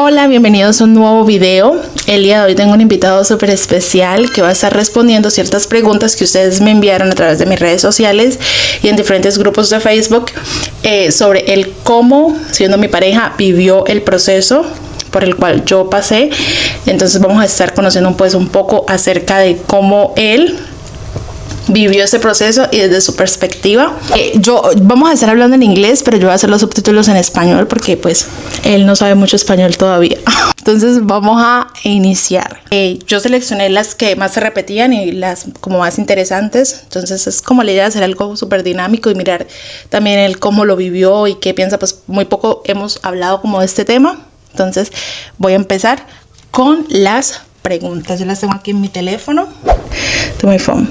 Hola, bienvenidos a un nuevo video. El día de hoy tengo un invitado súper especial que va a estar respondiendo ciertas preguntas que ustedes me enviaron a través de mis redes sociales y en diferentes grupos de Facebook sobre el cómo, siendo mi pareja, vivió el proceso por el cual yo pasé. Entonces vamos a estar conociendo un poco acerca de cómo él vivió ese proceso y desde su perspectiva. Vamos a estar hablando en inglés, pero yo voy a hacer los subtítulos en español porque pues él no sabe mucho español todavía. Entonces vamos a iniciar. Yo seleccioné las que más se repetían y las como más interesantes. Entonces es como la idea de hacer algo súper dinámico y mirar también el cómo lo vivió y qué piensa. Pues muy poco hemos hablado como de este tema. Entonces voy a empezar con las preguntas. Yo las tengo aquí en mi teléfono. To my phone.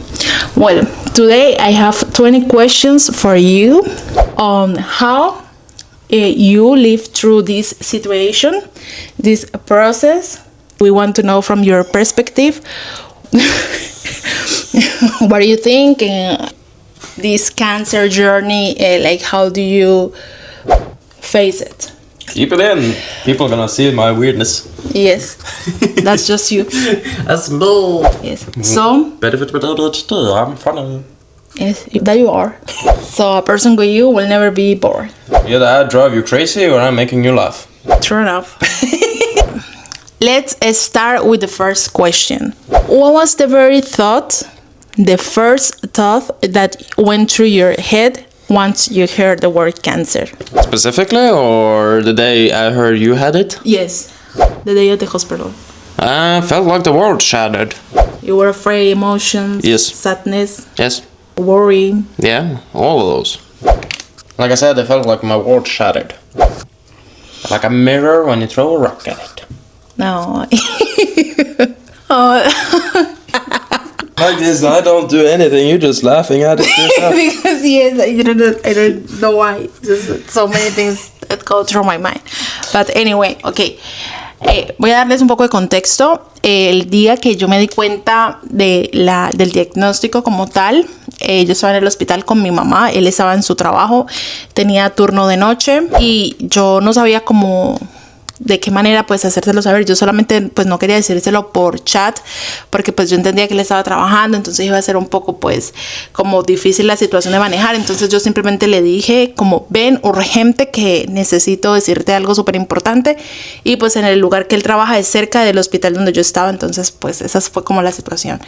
Well, today I have 20 questions for you on how you lived through this situation, this process. We want to know from your perspective. What do you think? This cancer journey, like how do you face it? Keep it in. People are gonna see my weirdness. Yes, that's just you. That's bull. Yes. So. I'm funny. Yes, that you are. So a person with you will never be bored. Either I drive you crazy or I'm making you laugh. True enough. Let's start with the first question. What was the first thought that went through your head once you heard the word cancer? Specifically, or the day I heard you had it? Yes, the day at the hospital. I felt like the world shattered. You were afraid, emotions, yes. Sadness, yes, worry. Yeah, all of those. Like I said, I felt like my world shattered. Like a mirror when you throw a rock at it. No. Oh. Like this, I don't do anything. You're just laughing at it yourself. Because yes, I don't know why. Just so many things that go through my mind. But anyway, okay. Voy a darles un poco de contexto. El día que yo me di cuenta del diagnóstico como tal, yo estaba en el hospital con mi mamá. Él estaba en su trabajo, tenía turno de noche y yo no sabía cómo, de qué manera pues hacérselo saber. Yo solamente pues no quería decírselo por chat porque pues yo entendía que él estaba trabajando, entonces iba a ser un poco pues como difícil la situación de manejar. Entonces yo simplemente le dije como ven, urgente, que necesito decirte algo súper importante, y pues en el lugar que él trabaja es cerca del hospital donde yo estaba. Entonces pues esa fue como la situación,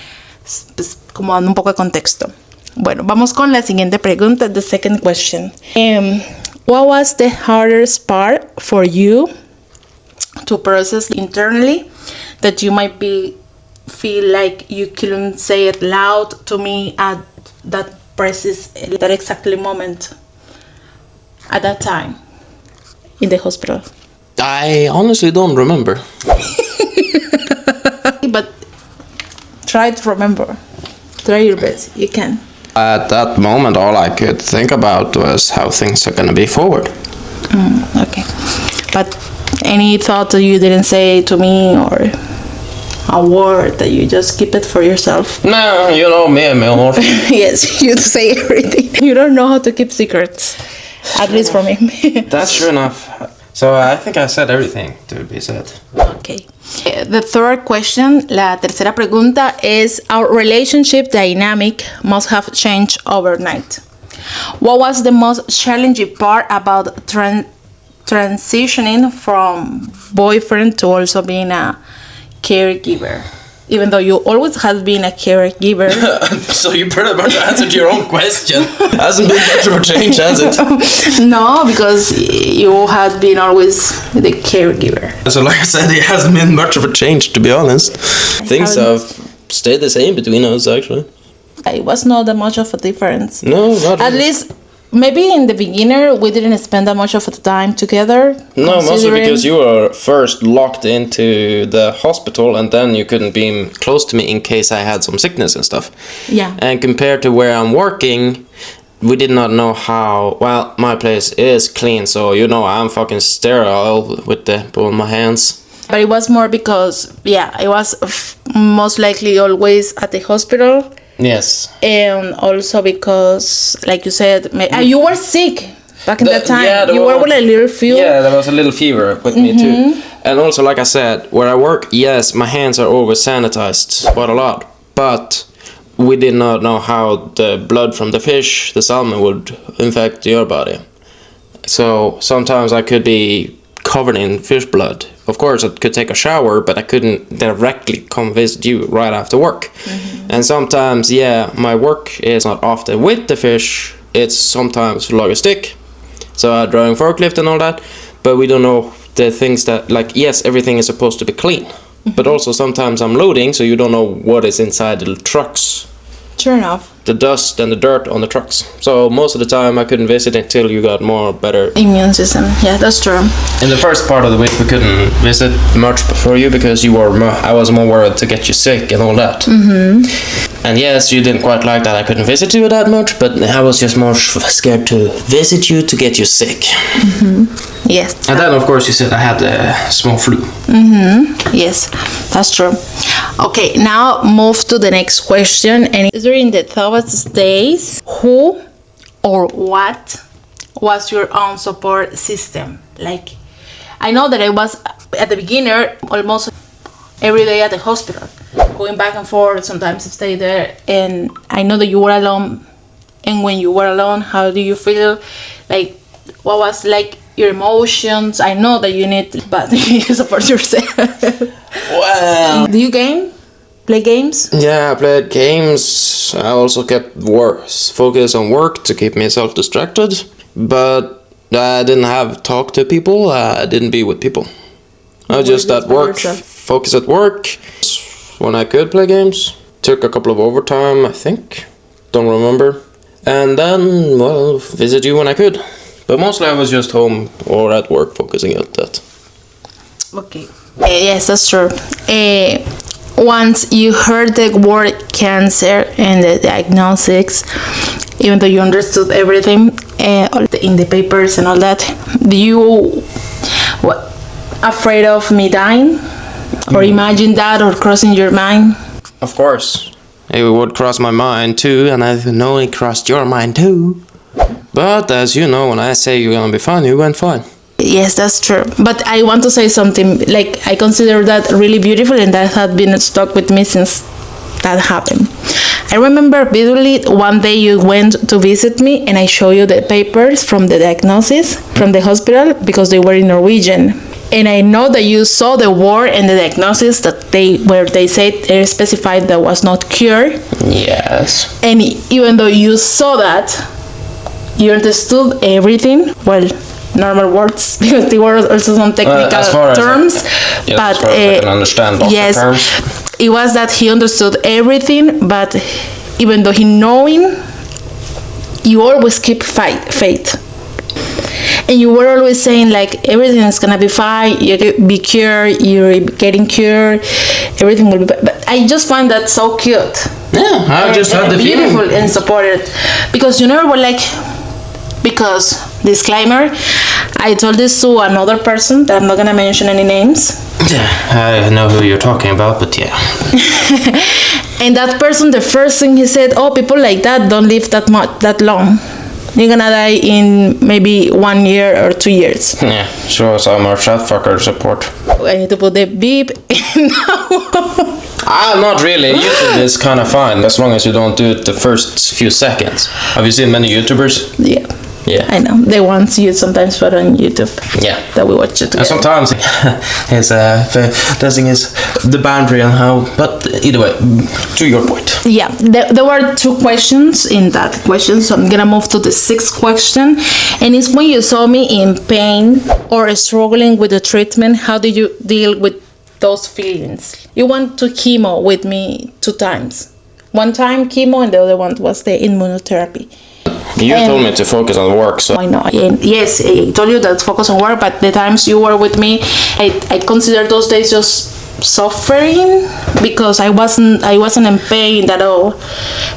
pues como dando un poco de contexto. Bueno, vamos con la siguiente pregunta, the second question. What was the hardest part for you to process internally that you might feel like you couldn't say it loud to me at that exactly moment, at that time in the hospital? I honestly don't remember. But try to remember. Try your best. You can. At that moment, all I could think about was how things are gonna be forward. Okay. But any thought that you didn't say to me, or a word that you just keep it for yourself? No, you know me, mi amor. Yes, you say everything. You don't know how to keep secrets, at least for me. That's true enough. So I think I said everything to be said. Okay. The third question, la tercera pregunta, is our relationship dynamic must have changed overnight. What was the most challenging part about transitioning from boyfriend to also being a caregiver, even though you always have been a caregiver? So you pretty much answered your own question. Hasn't been much of a change, has it? No, because you have been always the caregiver. So like I said, it hasn't been much of a change, to be honest. Things have stayed the same between us, actually. It was not that much of a difference. No, not at least. Maybe in the beginning we didn't spend that much of the time together. No, mostly because you were first locked into the hospital and then you couldn't be close to me in case I had some sickness and stuff. Yeah. And compared to where I'm working, we did not know how. Well, my place is clean, so you know I'm fucking sterile with both my hands. But it was more because, yeah, it was most likely always at the hospital. Yes. And also because, like you said, you were sick back in that time. Yeah, you were with a little fever. Yeah, there was a little fever with me too. And also, like I said, where I work, yes, my hands are always sanitized quite a lot, but we did not know how the blood from the fish, the salmon, would infect your body. So sometimes I could be covered in fish blood. Of course, I could take a shower, but I couldn't directly come visit you right after work. And sometimes, yeah, my work is not often with the fish, it's sometimes logistic. So I'm driving forklift and all that, but we don't know the things that, like, yes, everything is supposed to be clean, but also sometimes I'm loading, so you don't know what is inside the trucks. Sure enough. The dust and the dirt on the trucks. So most of the time I couldn't visit until you got more better Immune system. Yeah, that's true. In the first part of the week we couldn't visit much before you because I was more worried to get you sick and all that. And yes, you didn't quite like that I couldn't visit you that much, but I was just more scared to visit you to get you sick. Yes. And then of course you said I had a small flu. Yes, that's true. Okay, now move to the next question. And during the toughest days, who or what was your own support system? Like, I know that I was at the beginner almost every day at the hospital, going back and forth, sometimes I stay there, and I know that you were alone. And when you were alone, how do you feel? Like, what was like your emotions? I know that you need, but you support yourself. Well, Do you play games? yeah, I played games. I also kept focus on work to keep myself distracted, but I didn't have talk to people. I didn't be with people. I was just at work, focus at work. When I could play games, took a couple of overtime, I think, don't remember. And then, well, visit you when I could. But mostly I was just home or at work focusing on that. Okay. Yes, that's true. Once you heard the word cancer and the diagnosis, even though you understood everything in the papers and all that, do you afraid of me dying? Or imagine that or crossing your mind? Of course. It would cross my mind too, and I know it crossed your mind too. But as you know, when I say you're gonna be fine, you went fine. Yes, that's true. But I want to say something, like, I consider that really beautiful, and that had been stuck with me since that happened. I remember vividly one day you went to visit me and I showed you the papers from the diagnosis from the hospital because they were in Norwegian. And I know that you saw the word and the diagnosis that they said they specified that was not cure. Yes. And even though you saw that, you understood everything. Well, normal words, because there were also some technical terms. But as far as I can understand yes, terms. It was that he understood everything, but even though he knowing, you always keep faith. And you were always saying, like, everything is gonna be fine, you be cured, you're getting cured, everything will be but I just find that so cute. Yeah, I just had the beautiful feeling. and supported. Because you never were like, because, disclaimer, I told this to another person that I'm not gonna mention any names. Yeah, I know who you're talking about, but yeah. And that person, the first thing he said, oh, people like that don't live that long. You're gonna die in maybe 1 year or 2 years. Yeah, so I'm a chat fucker support. I need to put the beep. Not really. YouTube is kind of fine as long as you don't do it the first few seconds. Have you seen many YouTubers? Yeah. Yeah. I know. They want you sometimes put on YouTube. Yeah. That we watch it together. And sometimes his testing is the boundary on how. But either way, to your point. Yeah, there were 2 questions in that question, so I'm gonna move to the 6th question, and it's when you saw me in pain or struggling with the treatment, how did you deal with those feelings? You went to chemo with me 2 times. One time chemo, and the other one was the immunotherapy. You told me to focus on work, so I know. Yes, I told you that focus on work, but the times you were with me, I consider those days just suffering because I wasn't in pain at all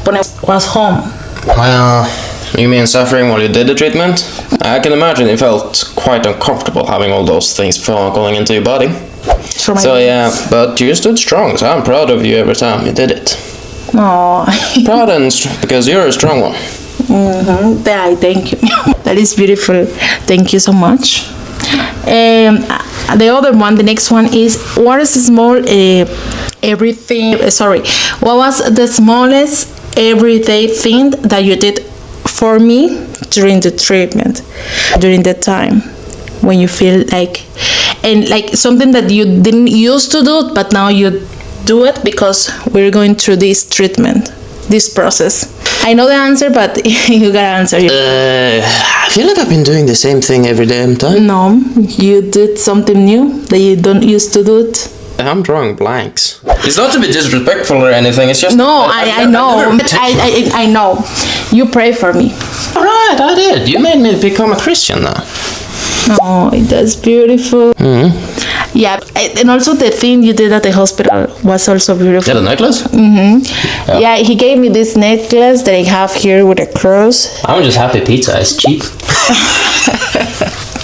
when I was home. Well, you mean suffering while you did the treatment? I can imagine it felt quite uncomfortable having all those things going into your body. So yeah, but you stood strong, so I'm proud of you every time you did it. No. Proud because you're a strong one. Thank you. That is beautiful. Thank you so much. The other one, the next one is, what is the small what was the smallest everyday thing that you did for me during the treatment, during the time when you feel like, and like something that you didn't used to do, but now you do it because we're going through this treatment, this process. I know the answer, but you gotta answer it. I feel like I've been doing the same thing every damn time. No, you did something new that you don't used to do it. I'm drawing blanks. It's not to be disrespectful or anything, it's just... No, I know. I know. You pray for me. Alright, I did. You made me become a Christian now. Oh, that's beautiful. Yeah, and also the thing you did at the hospital was also beautiful. Yeah, the necklace? Yeah, he gave me this necklace that I have here with a cross. I'm just happy pizza is cheap.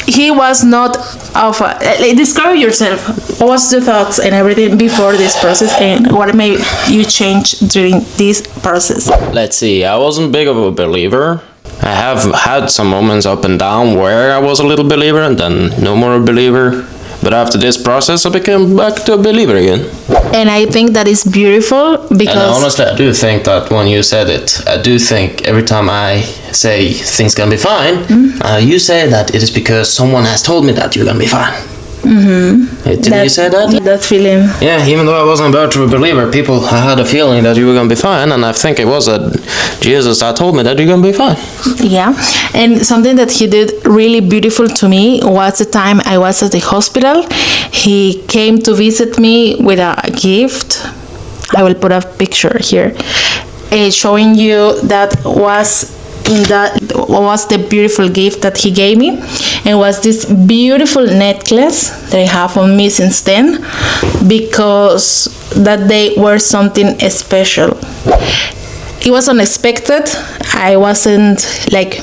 He was not of a... describe yourself. What was the thoughts and everything before this process, and what made you change during this process? Let's see, I wasn't big of a believer. I have had some moments up and down where I was a little believer and then no more a believer. But after this process, I became back to a believer again. And I think that is beautiful because... And honestly, I do think that when you said it, I do think every time I say things gonna be fine, you say that it is because someone has told me that you're gonna be fine. Didn't you say that? That feeling. Yeah, even though I wasn't about to be a believer, I had a feeling that you were gonna be fine, and I think it was that Jesus that told me that you're gonna be fine. Yeah, and something that he did really beautiful to me was the time I was at the hospital. He came to visit me with a gift. I will put a picture here, showing you that was the beautiful gift that he gave me. It was this beautiful necklace that I have on me since then, because that day was something special. It was unexpected. I wasn't like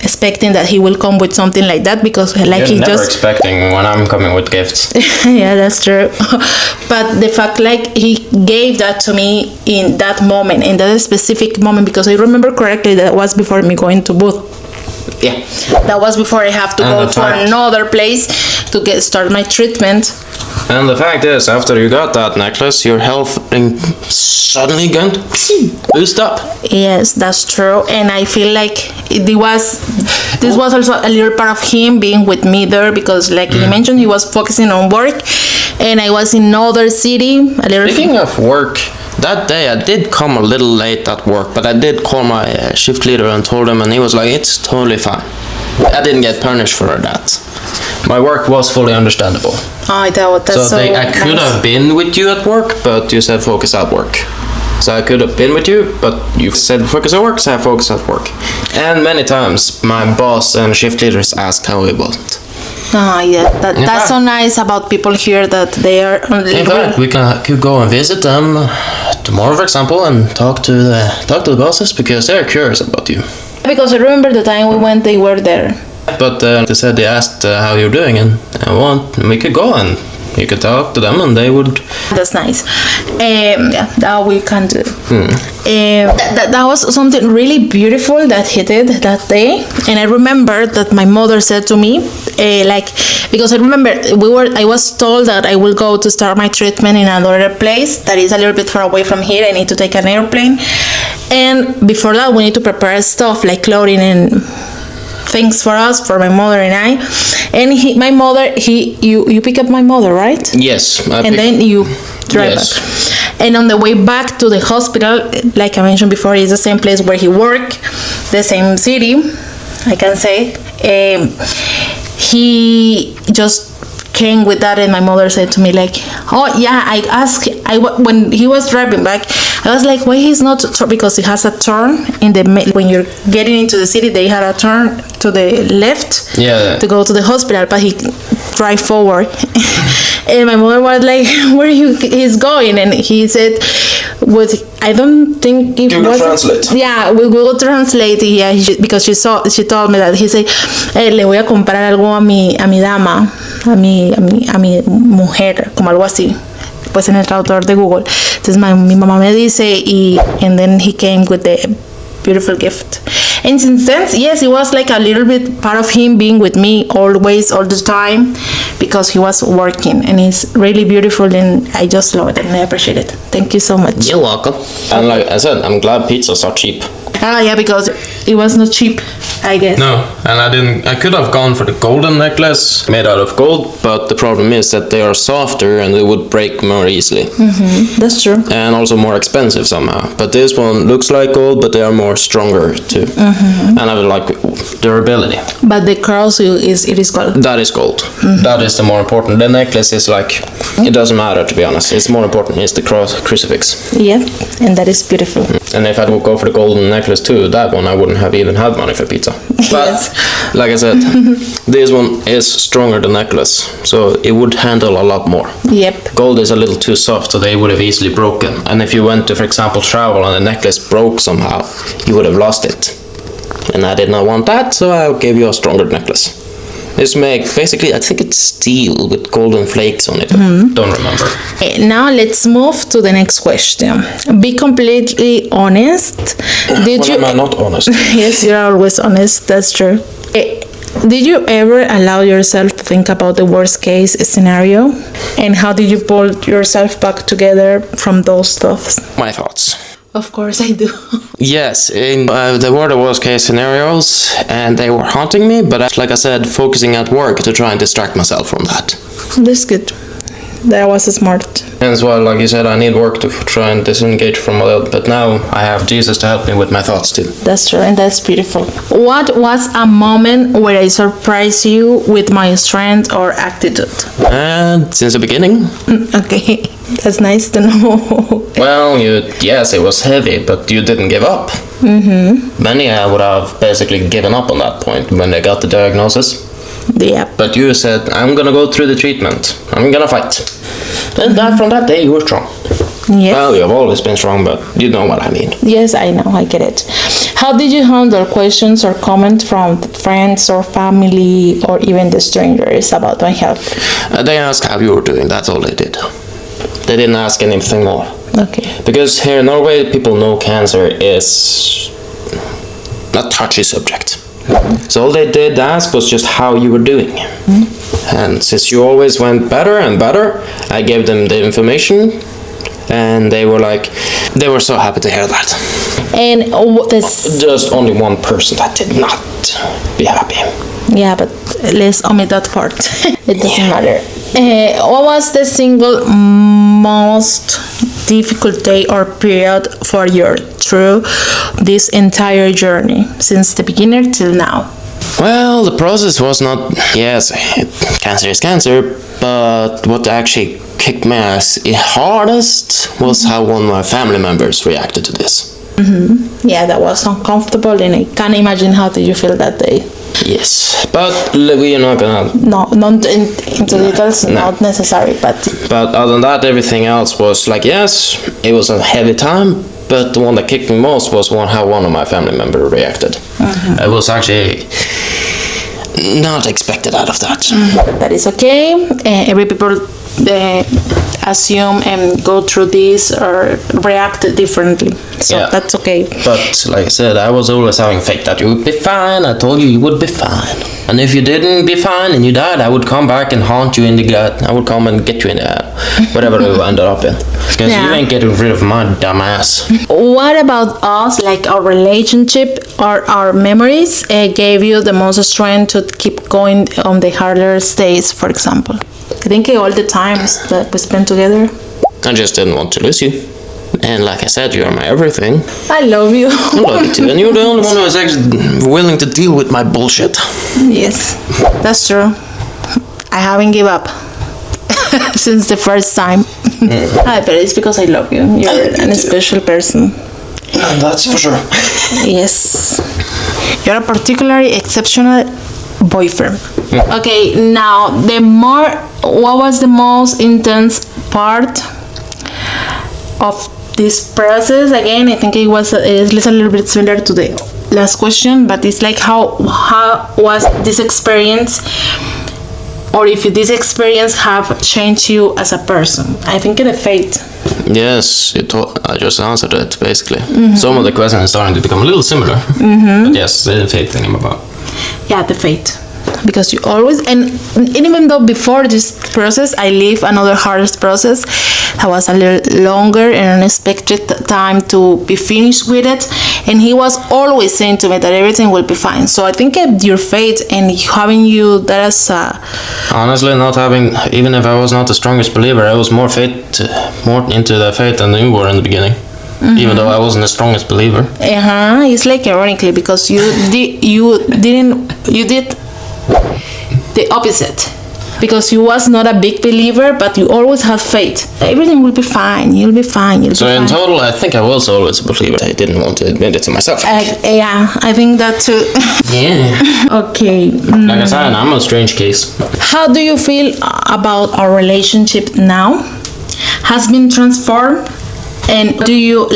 expecting that he will come with something like that, because like You're never expecting when I'm coming with gifts. Yeah, that's true. But the fact like he gave that to me in that moment, in that specific moment, because I remember correctly that was before me going to booth. Yeah. That was before I have to go to another place to start my treatment. And the fact is, after you got that necklace, your health suddenly went boost up. Yes, that's true. And I feel like this was also a little part of him being with me there, because like he mentioned, he was focusing on work and I was in another city. Speaking of work, that day I did come a little late at work, but I did call my shift leader and told him, and he was like, it's totally fine. I didn't get punished for that. My work was fully understandable. Oh, that's so I could have been with you at work, but you said focus at work. So I could have been with you, but you said focus at work, so I focus at work. And many times my boss and shift leaders asked how it was. Oh yeah, that's so nice about people here, that they are... In fact, we could go and visit them tomorrow, for example, and talk to the bosses, because they're curious about you. Because I remember the time we went, they were there. But they said they asked how you're doing, and we could go and you could talk to them, and they would... That's nice. Yeah, that we can do. That was something really beautiful that he did that day. And I remember that my mother said to me, because I remember I was told that I will go to start my treatment in another place that is a little bit far away from here. I need to take an airplane. And before that, we need to prepare stuff like clothing and things for us, for my mother and I. And my mother, you pick up my mother, right? Yes. Then you drive back. And on the way back to the hospital, like I mentioned before, it's the same place where he worked, the same city, I can say. He just came with that, and my mother said to me like, oh yeah, I asked, when he was driving back, I was like, why he's not, because it has a turn when you're getting into the city, they had a turn to the left to go to the hospital, but he drive forward. And my mother was like, where he's going? And he said, I don't think it Google was Translate. Yeah, we Google Translate. Yeah, because she told me that he said, le voy a comprar algo a mi dama, a mi mujer, como algo así. Pues en el traductor de Google. Entonces mi mamá me dice, and then he came with the beautiful gift. And since then, yes, it was like a little bit part of him being with me always, all the time, because he was working, and it's really beautiful, and I just love it and I appreciate it. Thank you so much. You're welcome. And like I said, I'm glad pizzas are cheap. Yeah, because it was not cheap, I guess. No, and I could have gone for the golden necklace made out of gold, but the problem is that they are softer and they would break more easily. That's true. And also more expensive somehow. But this one looks like gold, but they are more stronger too. And I would like durability. But the cross is gold. That is gold. That is the more important. The necklace is like, it doesn't matter, to be honest. It's more important is the crucifix. Yeah, and that is beautiful. And if I would go for the golden necklace too, that one I wouldn't have even had money for pizza. But like I said, this one is stronger than necklace, so it would handle a lot more. Yep. Gold is a little too soft, so they would have easily broken. And if you went to, for example, travel and the necklace broke somehow, you would have lost it. And I did not want that, so I gave you a stronger necklace. It's basically, I think it's steel with golden flakes on it. Don't remember. Now let's move to the next question. Be completely honest. Am I not honest? Yes, you're always honest. That's true. Did you ever allow yourself to think about the worst case scenario? And how did you pull yourself back together from those thoughts? My thoughts. Of course I do. Yes, there were the worst case scenarios and they were haunting me, but like I said, focusing at work to try and distract myself from that. That's good. That was smart. And as well, like you said, I need work to try and disengage from it, but now I have Jesus to help me with my thoughts too. That's true, and that's beautiful. What was a moment where I surprised you with my strength or attitude? And since the beginning. Okay, that's nice to know. Well, yes, it was heavy, but you didn't give up. Many would have basically given up on that point when they got the diagnosis. Yeah. But you said, I'm gonna go through the treatment. I'm gonna fight. And from that day, you were strong. Yes. Well, you've always been strong, but you know what I mean. Yes, I know, I get it. How did you handle questions or comments from friends or family or even the strangers about my health? They asked how you were doing, that's all they did. They didn't ask anything more. Okay. Because here in Norway, people know cancer is a touchy subject. So all they did ask was just how you were doing. And since you always went better and better, I gave them the information, and they were so happy to hear that. And just only one person that did not be happy. Yeah, but let's omit that part. It doesn't matter. What was the single most difficult day or period for you through this entire journey, since the beginning till now? Well, the process was not, yes, cancer is cancer, but what actually kicked my ass hardest was how one of my family members reacted to this. Yeah, that was uncomfortable, and I can't imagine how did you feel that day. Yes, but we are not gonna... No, not into details, not necessary, but... But other than that, everything else was like, yes, it was a heavy time, but the one that kicked me most was how one of my family members reacted. It was actually not expected out of that. That is okay. Every people assume and go through this or react differently, so yeah, that's okay. But like I said, I was always having faith that you would be fine. I told you you would be fine, and if you didn't be fine and you died, I would come back and haunt you in the gut. I would come and get you in whatever you ended up in, because you ain't getting rid of my dumb ass. What about us, like our relationship or our memories gave you the most strength to keep going on the harder days, for example? I think all the times that we spent together. I just didn't want to lose you. And like I said, you are my everything. I love you. I love you too. And you're the only one who is actually willing to deal with my bullshit. Yes, that's true. I haven't given up since the first time. But it's because I love you. You're a special person. That's for sure. Yes. You're a particularly exceptional boyfriend. Okay, now what was the most intense part of this process? Again, I think it's a little bit similar to the last question, but it's like how was this experience or if this experience have changed you as a person. I think the fate. Yes, I just answered it basically. Some of the questions are starting to become a little similar. But yes, the fate thing about. Yeah, the fate. Because you always, and even though before this process I lived another hardest process that was a little longer and unexpected time to be finished with it, and he was always saying to me that everything will be fine. So I think your fate and having you that as honestly, not having, even if I was not the strongest believer, I was more into the fate than you were in the beginning. Even though I wasn't the strongest believer. It's like ironically, because you did the opposite, because you was not a big believer, but you always had faith. Everything will be fine. You'll be fine. So in total, I think I was always a believer. I didn't want to admit it to myself. Yeah, I think that too. Yeah. Okay. Like I said, I'm a strange case. How do you feel about our relationship now? Has been transformed? And what do you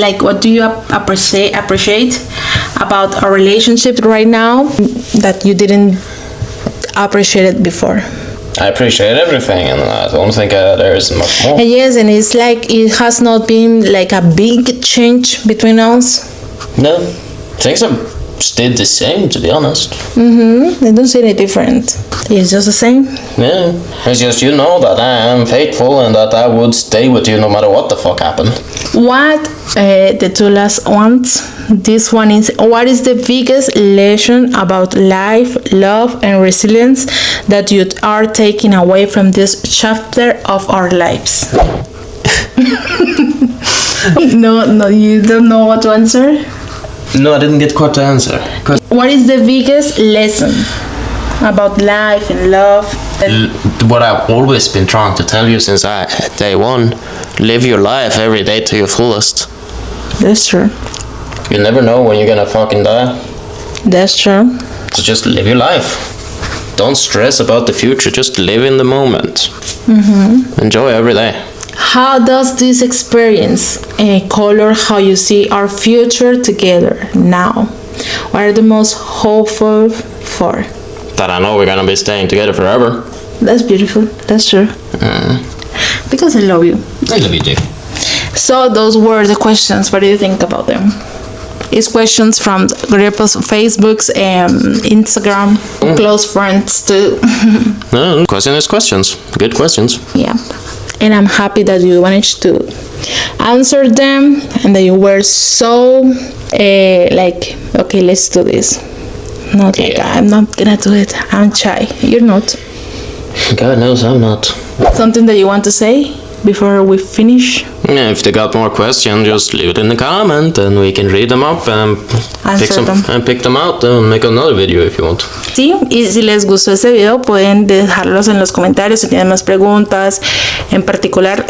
appreciate about our relationship right now that you didn't appreciate it before? I appreciate everything, and I don't think there is much more. Yes, and it's like it has not been like a big change between us. No, things have stayed the same, to be honest. I don't see any different. It's just the same. Yeah, it's just you know that I am faithful and that I would stay with you no matter what the fuck happened. What the two last ones? This one is, what is the biggest lesson about life, love, and resilience that you are taking away from this chapter of our lives? No, you don't know what to answer? No, I didn't get quite the answer. What is the biggest lesson about life and love? What I've always been trying to tell you since day one, live your life every day to your fullest. That's true. You never know when you're gonna fucking die. That's true. So just live your life. Don't stress about the future, just live in the moment. Enjoy every day. How does this experience color how you see our future together now? What are the most hopeful for? That I know we're gonna be staying together forever. That's beautiful. That's true. Because I love you. I love you too. So those were the questions. What do you think about them? It's questions from Correo's Facebook's Instagram, close friends too. No, question is questions. Good questions. Yeah. And I'm happy that you managed to answer them and that you were so okay, let's do this. Not like, I'm not gonna do it. I'm shy. You're not. God knows I'm not. Something that you want to say before we finish? Yeah, if they got more questions, just leave it in the comment and we can read them up and pick them out and make another video if you want. Sí, y si les gustó ese video pueden dejarlos en los comentarios si tienen más preguntas. En particular,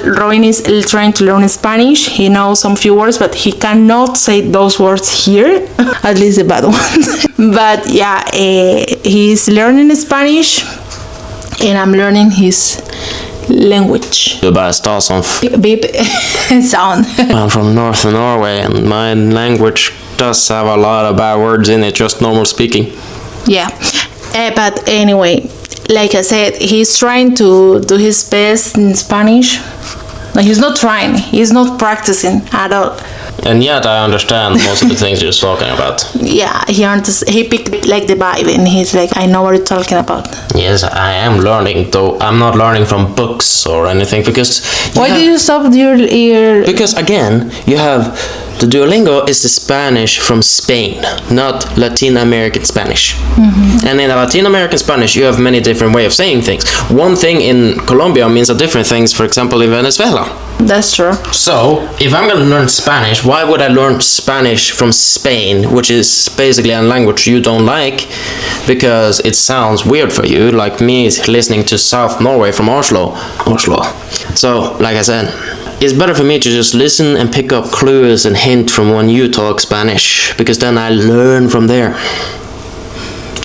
Robin is trying to learn Spanish. He knows some few words, but he cannot say those words here, at least the bad ones. But yeah, he's learning Spanish and I'm learning his language. The best awesome. Beep sound. I'm from North Norway and my language does have a lot of bad words in it, just normal speaking. Yeah, but anyway, like I said, he's trying to do his best in Spanish. Like, he's not trying, he's not practicing at all. And yet I understand most of the things you're talking about. Yeah, he picked like the vibe and he's like, I know what you're talking about. Yes, I am learning, though I'm not learning from books or anything because... Why did you stop your... Because again, you have... The Duolingo is the Spanish from Spain, not Latin American Spanish. And in Latin American Spanish, you have many different ways of saying things. One thing in Colombia means a different things, for example, in Venezuela. That's true. So, if I'm gonna learn Spanish, why would I learn Spanish from Spain, which is basically a language you don't like, because it sounds weird for you, like me listening to South Norway from Oslo. So, like I said, it's better for me to just listen and pick up clues and hint from when you talk Spanish, because then I learn from there.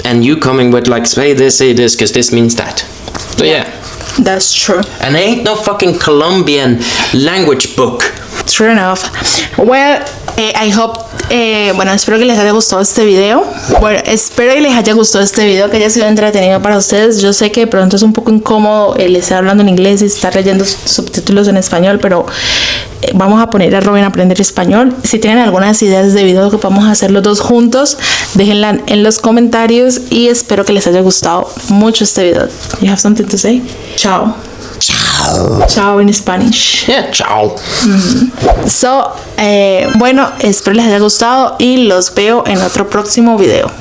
And you coming with like, say this, because this means that. So yeah. That's true. And there ain't no fucking Colombian language book. True enough. Well, I hope, bueno, espero que les haya gustado este video. Bueno, espero que les haya gustado este video, que haya sido entretenido para ustedes. Yo sé que de pronto es un poco incómodo el estar hablando en inglés y estar leyendo subtítulos en español, pero vamos a poner a Robin a aprender español. Si tienen algunas ideas de video que podamos hacer los dos juntos, déjenla en los comentarios y espero que les haya gustado mucho este video. You have something to say? Ciao. Ciao. Ciao in Spanish. Yeah, ciao. So, bueno, espero les haya gustado y los veo en otro próximo video.